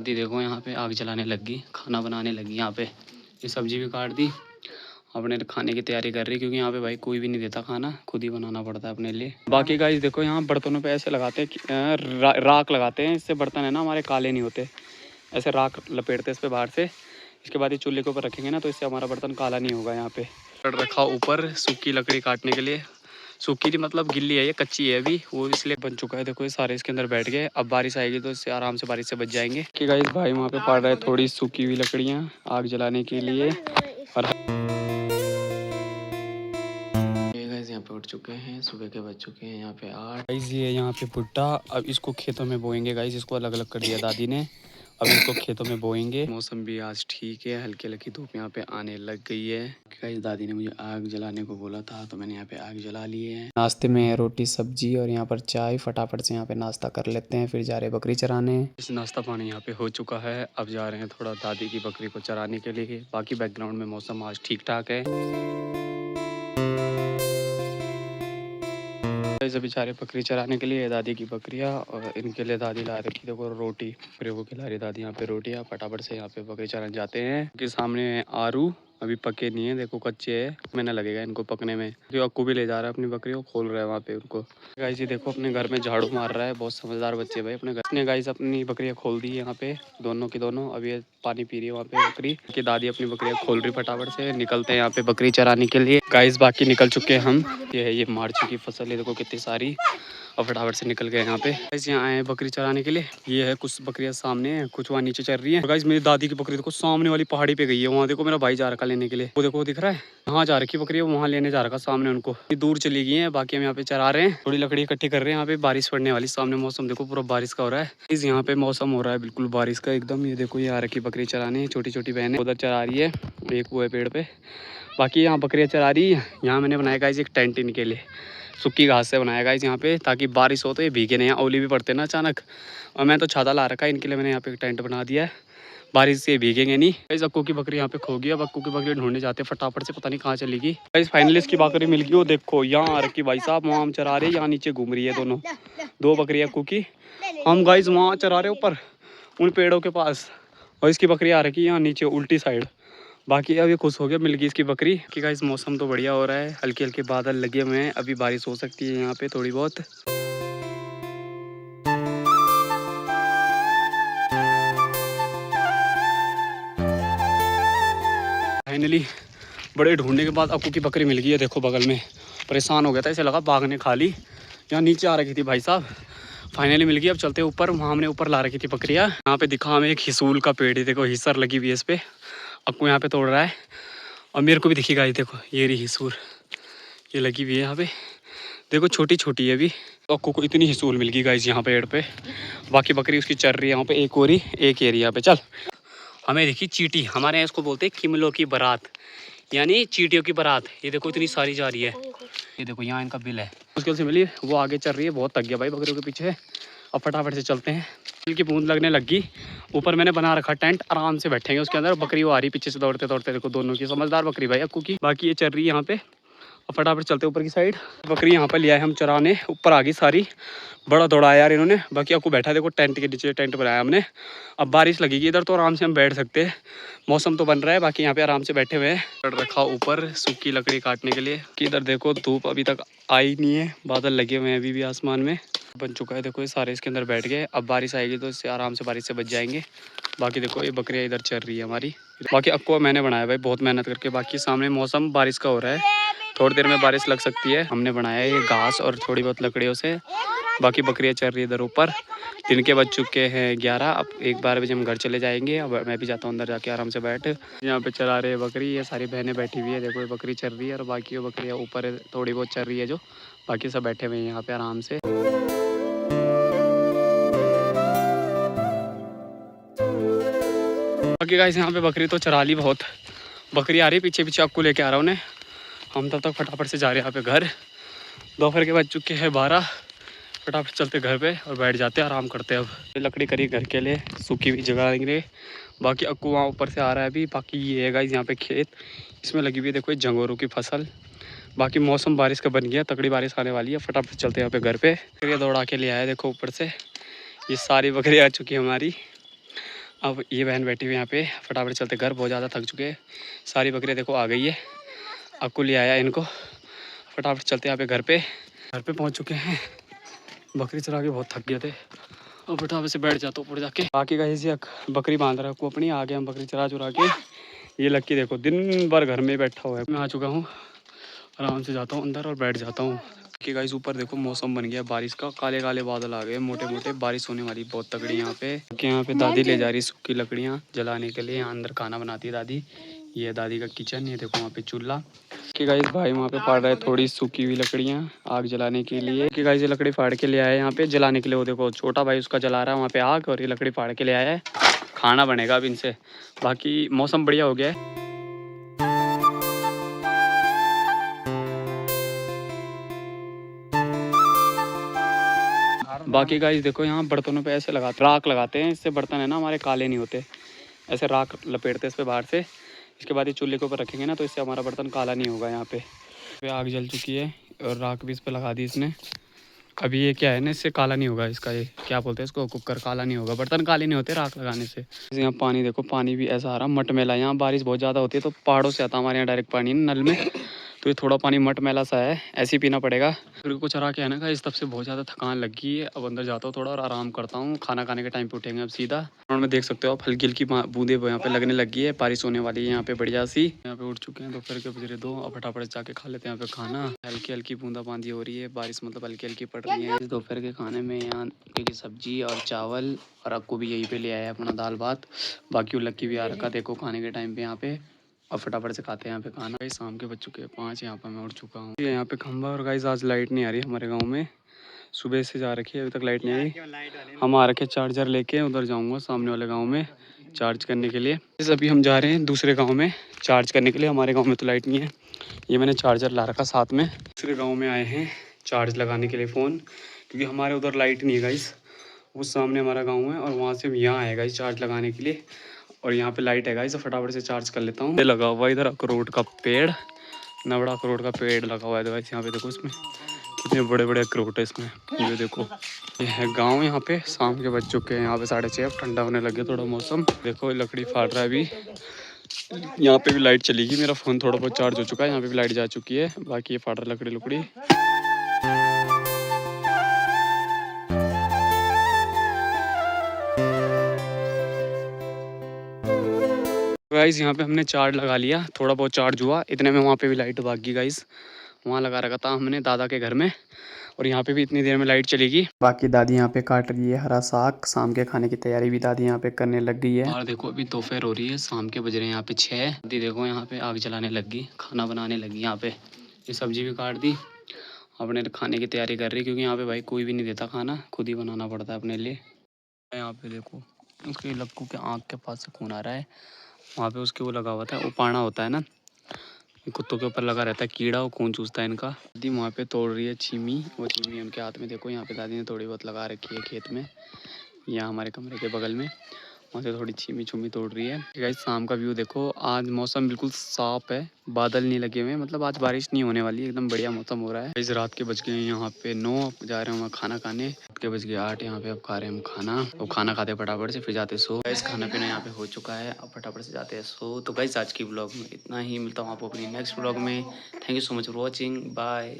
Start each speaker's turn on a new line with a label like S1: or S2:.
S1: दादी देखो यहाँ पे आग जलाने लगी, खाना बनाने लगी। यहाँ पे ये सब्जी भी काट दी, अपने खाने की तैयारी कर रही, क्योंकि यहाँ पे भाई कोई भी नहीं देता खाना, खुद ही बनाना पड़ता है अपने लिए। बाकी गाइस देखो यहाँ बर्तनों पे ऐसे लगाते हैं राख लगाते हैं, इससे बर्तन है ना हमारे काले नहीं होते। ऐसे राख लपेटते हैं इस पर बाहर से, इसके बाद ये चूल्हे के ऊपर रखेंगे ना तो इससे हमारा बर्तन काला नहीं होगा। यहाँ पे रखा ऊपर सूखी लकड़ी काटने के लिए, सूखी थी मतलब गिल्ली है, ये कच्ची है अभी, वो इसलिए बन चुका है। देखो ये सारे इसके अंदर बैठ गए, अब बारिश आएगी तो इससे आराम से बारिश से बच जाएंगे। कि गाइस भाई वहाँ पे पड़ रहा है थोड़ी सूखी हुई लकड़ियाँ आग जलाने के लिए। और यहाँ पे उठ चुके हैं, सुबह के बज चुके हैं यहाँ पे 8। गाइस ये यहाँ पे भुट्टा, अब इसको खेतों में बोएंगे गाइस, इसको अलग अलग कर दिया दादी ने, अब इसको खेतों में बोएंगे। मौसम भी आज ठीक है, हल्की हल्की धूप यहाँ पे आने लग गई है। गाइस दादी ने मुझे आग जलाने को बोला था तो मैंने यहाँ पे आग जला ली है। नाश्ते में रोटी सब्जी और यहाँ पर चाय, फटाफट से यहाँ पे नाश्ता कर लेते हैं, फिर जा रहे बकरी चराने। इस नाश्ता पानी यहाँ पे हो चुका है, अब जा रहे हैं थोड़ा दादी की बकरी को चराने के लिए। बाकी बैकग्राउंड में मौसम आज ठीक ठाक है। अभी जा रहे बकरी चराने के लिए, दादी की बकरियाँ, और इनके लिए दादी ला रखी देखो रोटी, बकरियों को खिला रही दादी यहाँ पे रोटियाँ। फटाफट से यहाँ पे बकरी चराने जाते हैं। के सामने आरू अभी पके नहीं है, देखो कच्चे है, महीना लगेगा इनको पकने में। जो अक्कू भी ले जा रहा है अपनी बकरियों, खोल रहा है वहाँ पे उनको। गाइस ये देखो अपने घर में झाड़ू मार रहा है, बहुत समझदार बच्चे भाई अपने घर ने। गाइस अपनी बकरियाँ खोल दी है यहाँ पे, दोनों की दोनों। अब ये पानी पी रही है वहाँ पे बकरी की, दादी अपनी बकरियाँ खोल रही। फटाफट से निकलते हैं यहाँ पे बकरी चराने के लिए। गाइस बाकी निकल चुके हैं हम, ये है ये मार्च की फसल है देखो कितनी सारी, और फटाफट से निकल गए यहाँ पे। गाइस यहाँ आए हैं बकरी चराने के लिए, ये है कुछ बकरियाँ सामने है, कुछ वहाँ नीचे चल रही है। गाइस मेरी दादी की बकरी देखो सामने वाली पहाड़ी पे गई है, वहाँ देखो मेरा भाई जा रखा लेने के लिए, वो देखो दिख रहा है, वहाँ जा रखी बकरी, वहाँ लेने जा रखा सामने उनको। दूर चली गई है, बाकी हम यहाँ पे चरा रहे हैं, थोड़ी लकड़ी इकट्ठी कर रहे हैं। यहाँ पे बारिश पड़ने वाली, सामने मौसम देखो पूरा बारिश का हो रहा है। इस यहाँ पे मौसम हो रहा है बिल्कुल बारिश का एकदम। ये देखो ये आ रखी बकरी चराने, छोटी छोटी बहनें उधर चरा रही है, एक वो है पेड़ पे, बाकी यहाँ बकरियाँ चरा रही है। यहाँ मैंने बनाया गाइस एक टेंट इनके लिए, सूखी घास से बनाया गाइस यहाँ पे, ताकि बारिश हो तो ये भीगे नहीं, ओले भी पड़ते ना अचानक। और मैं तो छाता ला रखा है इनके लिए, मैंने यहाँ पे एक टेंट बना दिया है, बारिश से भीगेंगे नहीं। गाइस अक्कू की बकरी यहाँ पे खो गई, अब अक्कू की बकरी ढूंढने जाते हैं फटाफट से, पता नहीं कहाँ चली गई। गाइस फाइनली इसकी बकरी मिल गई, वो देखो यहाँ आ रखी भाई साहब, वहाँ हम चरा रहे, यहाँ नीचे घूम रही है दोनों, दो बकरी अक्कू की। हम गाइस वहाँ चरा रहे ऊपर उन पेड़ों के पास, और इसकी बकरी आ रखी है यहाँ नीचे उल्टी साइड। बाकी अब ये खुश हो गया, मिल गई इसकी बकरी। कि गाइस मौसम तो बढ़िया हो रहा है, हल्के हल्के बादल लगे हुए हैं, अभी बारिश हो सकती है यहाँ पे थोड़ी बहुत। फाइनली बड़े ढूंढने के बाद अक्कू की बकरी मिल गई है, देखो बगल में। परेशान हो गया था, इसे लगा भागने खा ली, यहाँ नीचे आ रखी थी भाई साहब। फाइनली मिल गई, अब चलते ऊपर, वहाँ हमने ऊपर ला रखी थी बकरियाँ। यहाँ पे दिखा हमें एक हिसूल का पेड़ है, देखो हिस्सर लगी हुई है इस पे, अक्कू यहाँ पे तोड़ रहा है। और मेरे को भी दिखी गाइस, देखो ये रही हिसूर, ये लगी हुई है यहाँ पे, देखो छोटी छोटी है अभी। तो अक्कू को इतनी हिसूल मिल गई गाइस यहाँ पेड़ पे, बाकी बकरी उसकी चल रही है यहाँ पे, एक और ही एक एरिया यहाँ पे। चल हमें देखी चींटी, हमारे यहाँ इसको बोलते हैं किमलों की बारात, यानी चींटियों की बारात। ये देखो इतनी सारी जा रही है, ये देखो यहाँ इनका बिल है, मुश्किल से मिली, वो आगे चल रही है, बहुत थक गया भाई बकरियों के पीछे। अब फटाफट से चलते हैं, बिल की बूंद लगने लगी। ऊपर मैंने बना रखा टेंट, आराम से बैठेंगे उसके अंदर। बकरी वो आ रही पीछे से दौड़ते दौड़ते, देखो दोनों की, समझदार बकरी भाई अक्कू की। बाकी ये चल रही है यहाँ पे, और फटाफट चलते ऊपर की साइड। बकरी यहाँ पर लिया है हम चराने, ऊपर आ गई सारी, बड़ा दौड़ाया यार इन्होंने। बाकी अक्कू बैठा देखो टेंट के नीचे, टेंट बनाया हमने। अब बारिश लगेगी इधर तो आराम से हम बैठ सकते हैं, मौसम तो बन रहा है। बाकी यहाँ पे आराम से बैठे हुए हैं, रखा ऊपर सूखी लकड़ी काटने के लिए। कि इधर देखो धूप अभी तक आई नहीं है, बादल लगे हुए हैं अभी भी आसमान में, बन चुका है देखो ये सारे इसके अंदर बैठ गए। अब बारिश आएगी तो इससे आराम से बारिश से बच जाएंगे। बाकी देखो ये बकरियाँ इधर चल रही है हमारी। बाकी अक्कू मैंने बनाया भाई बहुत मेहनत करके। बाकी सामने मौसम बारिश का हो रहा है, थोड़ी देर में बारिश लग सकती है। हमने बनाया है ये घास और थोड़ी बहुत लकड़ियों से। बाकी बकरियाँ चल रही है इधर ऊपर। दिन के बज चुके हैं 11, अब 1-12 बजे हम घर चले जाएंगे। अब मैं भी जाता हूँ अंदर जाके आराम से बैठ। यहाँ पे चला रहे हैं बकरी, ये सारी बहनें बैठी हुई है, देखो ये बकरी चल रही है, और बाकी वो बकरियाँ ऊपर थोड़ी बहुत चल रही है जो, बाकी सब बैठे हुए हैं यहाँ पे आराम से। बाकी गाइस यहाँ पे बकरी तो चरा ली बहुत, बकरी आ रही पीछे पीछे, आपको लेके आ रहा हूँ उन्हें। हम तब तक फटाफट से जा रहे हैं यहाँ पे घर। दोपहर के बज चुके हैं 12, फटाफट चलते घर पे और बैठ जाते हैं, आराम करते हैं। अब लकड़ी करी घर के लिए, सूखी हुई जगह लेंगे। बाकी अक्कू वहाँ ऊपर से आ रहा है अभी। बाकी ये है गाइस यहाँ पे खेत, इसमें लगी हुई है देखो ये झंगोरों की फसल। बाकी मौसम बारिश का बन गया, तगड़ी बारिश आने वाली है। फटाफट चलते हैं यहाँ पे घर पे। बकरियाँ दौड़ा के ले आया देखो ऊपर से, ये सारी बकरियाँ आ चुकी है हमारी। अब ये बहन बैठी हुई यहाँ पे, फटाफट चलते घर, बहुत ज़्यादा थक चुके हैं। सारी बकरियाँ देखो आ गई है, अक्कू ले आया इनको, फटाफट चलते यहाँ पे घर पे पहुँच चुके हैं। बकरी चरा के बहुत थक गए थे और फटाफट से बैठ जाता हूँ ऊपर जाके। बाकी का ऐसी बकरी बांध रहा है अपनी, आगे हम बकरी चरा चुरा के। ये लक्की देखो दिन भर घर में बैठा हुआ है। मैं आ चुका हूँ, आराम से जाता हूँ अंदर और बैठ जाता हूँ कि गाइस ऊपर देखो मौसम बन गया बारिश का, काले काले बादल आ गए मोटे मोटे, बारिश होने वाली बहुत तगड़ी यहाँ पे। यहाँ पे दादी ले जा रही सूखी लकड़ियाँ जलाने के लिए, यहाँ अंदर खाना बनाती है दादी। ये दादी का किचन, ये देखो वहाँ पे चूल्हा कि गाइस भाई वहाँ पे फाड़ रहा है थोड़ी सूखी हुई लकड़ियाँ आग जलाने के लिए। कि गाइस ये लकड़ी फाड़ के ले आया है यहाँ पे जलाने के लिए। वो देखो छोटा भाई उसका जला रहा है वहाँ पे आग, और ये लकड़ी फाड़ के ले आया है, खाना बनेगा अब इनसे। बाकी मौसम बढ़िया हो गया है। बाकी गाइस देखो यहाँ बर्तनों पे ऐसे लगाते राख लगाते हैं, इससे बर्तन है ना हमारे काले नहीं होते। ऐसे राख लपेटते हैं इस पर बाहर से, इसके बाद ये चूल्हे के ऊपर रखेंगे ना तो इससे हमारा बर्तन काला नहीं होगा। यहाँ पे आग जल चुकी है और राख भी इस पर लगा दी इसने। अभी ये क्या है ना, इससे काला नहीं होगा, इसका ये क्या बोलते हैं इसको, कुकर काला नहीं होगा, बर्तन काले नहीं होते राख लगाने से। यहाँ पानी देखो, पानी भी ऐसा आ रहा मटमैला, यहाँ बारिश बहुत ज़्यादा होती है तो पहाड़ों से आता हमारे यहाँ डायरेक्ट पानी नल में, तो ये थोड़ा पानी मटमैला सा है, ऐसे ही पीना पड़ेगा। फिर कुछ चरा के है ना गाइस, तब से बहुत ज़्यादा थकान लग गई है। अब अंदर जाता हूँ थोड़ा और आराम करता हूँ, खाना खाने के टाइम पे उठेंगे अब सीधा। और में देख सकते हो आप हल्की हल्की बूंदे यहाँ पे लगने लगी है, बारिश होने वाली है यहाँ पे बढ़िया सी। यहाँ पे उठ चुके हैं, दोपहर के बज रहे 2, अब फटाफट जाके खा लेते हैं यहाँ पे खाना। हल्की हल्की बूंदाबांदी हो रही है, बारिश मतलब हल्की हल्की पड़ रही है। इस दोपहर के खाने में यहाँ की सब्जी और चावल, और अक्कू भी यहीं पे ले आया अपना दाल भात। बाकी वो लक्की भी आ रखा देखो खाने के टाइम पे यहाँ पे। अब फटाफट से खाते हैं यहाँ पे खाना। गाइस शाम के बज चुके हैं 5, यहाँ पे मैं उठ चुका हूँ। यहाँ पे खंबा, और गाइस आज लाइट नहीं आ रही हमारे गाँव में, सुबह से जा रखी है अभी तक लाइट नहीं आई। हम आ रखे चार्जर लेके, उधर जाऊंगा सामने वाले गांव में चार्ज करने के लिए। जैसे अभी हम जा रहे हैं दूसरे गांव में चार्ज करने के लिए, हमारे गांव में तो लाइट नहीं है। ये मैंने चार्जर ला रखा साथ में। दूसरे गांव में आए हैं चार्ज लगाने के लिए फ़ोन, क्योंकि हमारे उधर लाइट नहीं है गाइस। उस सामने हमारा गाँव है और वहाँ से हम यहाँ आए गाइस चार्ज लगाने के लिए, और यहाँ पे लाइट है गाइस, तो फटाफट से चार्ज कर लेता हूँ। लगा हुआ इधर अखरोट का पेड़, नवड़ा अखरोट का पेड़ लगा हुआ है गाइस। यहाँ पे देखो इसमें कितने बड़े बड़े अखरोट है इसमें, ये देखो। ये है गांव, यहाँ पे शाम के बज चुके हैं, यहाँ पे 6:30, अब ठंडा होने लगे थोड़ा मौसम। देखो लकड़ी फाड़ रहा है अभी। यहाँ पे भी लाइट चलेगी, मेरा फ़ोन थोड़ा बहुत चार्ज हो चुका है, यहाँ पे भी लाइट जा चुकी है। बाकी ये फाड़ रहा लकड़ी लुकड़ी। गाइस यहाँ पे हमने चार्ज लगा लिया, थोड़ा बहुत चार्ज हुआ, इतने में वहाँ पे भी लाइट भाग गई गाइस। वहाँ लगा रखा था हमने दादा के घर में, और यहाँ पे भी इतनी देर में लाइट चलेगी। बाकी दादी यहाँ पे काट रही है हरा साग, शाम के खाने की तैयारी भी दादी यहाँ पे करने लग गई है। और देखो अभी दोपहर हो रही है, शाम के बज रहे हैं यहाँ पे 6। दादी देखो यहाँ पे आग जलाने लग गई, खाना बनाने लगी यहाँ पे। ये सब्जी भी काट दी, अपने खाने की तैयारी कर रही, क्योंकि यहाँ पे भाई कोई भी नहीं देता खाना, खुद ही बनाना पड़ता है अपने लिए। यहाँ पे देखो उसके लक्कू के आँख के पास से खून आ रहा है, वहाँ पे उसके वो लगा हुआ था, वो पाना होता है ना, कुत्तों के ऊपर लगा रहता है कीड़ा, वो खून चूसता है इनका। दादी वहाँ पे तोड़ रही है चीमी, वो चीमी उनके हाथ में देखो। यहाँ पे दादी ने थोड़ी बहुत लगा रखी है खेत में, यहाँ हमारे कमरे के बगल में, वहाँ से थोड़ी चीमी छुमी तोड़ रही है। गाइस शाम का व्यू देखो, आज मौसम बिल्कुल साफ है, बादल नहीं लगे हुए, मतलब आज बारिश नहीं होने वाली, एकदम बढ़िया मौसम हो रहा है। इस रात के बज गए यहाँ पे 9, जा रहे हैं वहाँ खाना खाने। रात के बज गए 8, यहाँ पे अब खा रहे हैं हम खाना। तो खाना खाते फटाफट से फिर जाते सो। गाइस खाना पीना यहाँ पे हो चुका है, अब फटाफट से जाते हैं सो। तो गाइस आज की ब्लॉग में इतना ही, मिलता हूँ आपको अपनी नेक्स्ट ब्लॉग में। Thank you so much for watching, bye.